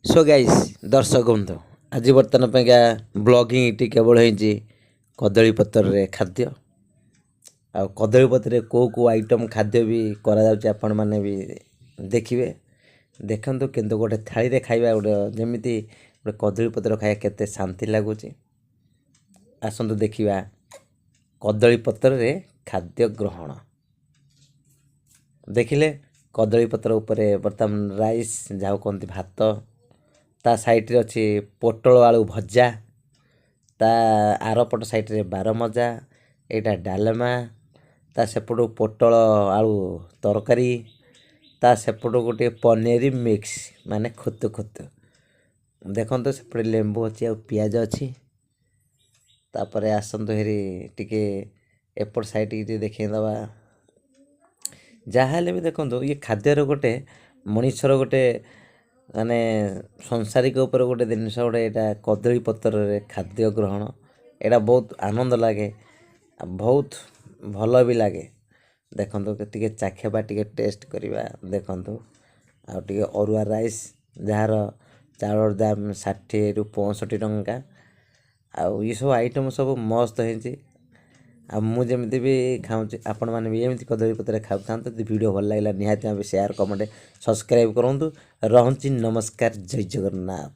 So guys दर्शक बंधु आज बर्तमान पाइका ब्लॉगिंग टी केवल होइछि कदली पत्र रे खाद्य आ कदली पत्र रे को आइटम खाद्य भी करा जाउछि आपण माने भी देखिबे देखंतु किंतु गोटे थाली रे खाइबा गोटे जेमिति गोटे कदली पत्र खाया केते शांति लागुछि। आसंतु देखिबा कदली पत्र रे खाद्य ग्रहण देखिले कदली पत्र ऊपर बर्तमान राइस जाउ कोंती भात ता साइड रे अछि पोटल आलू भजा ता आरपट साइड रे बारमजा एटा डालमा ता सेपटो पोटल आलू तरकारी ता सेपटो गोटे पनीर मिक्स माने खुतु खुतु देखंतो सेपटे लेंबू अछि आ पियाज अछि तापरे आसंतो हेरी टिके एपट साइड टिके देखै दबा जाहाले भी देखंतो ये खाद्य रो गोटे मनीषर गोटे माने संसारिक ऊपर गोटे जिनस गोटे यहाँ कदली पत्र रे खाद्य ग्रहण यहाँ बहुत आनंद लगे बहुत भल भी लगे देखो टे चाखेबा टे टेस्ट करवा देखु आ टे अरुआ राइस जार चाउर दाम 60 रु 65 टंका आउ ये सब आइटम सब मस्त है आ मुझे भी खाऊँ आपण मैंने भी एमती कदली पत्र खाऊ था वीडियो भल लगे निहाती शेयर कमेंट सब्सक्राइब करूँ। रहूँ नमस्कार जय जगन्नाथ।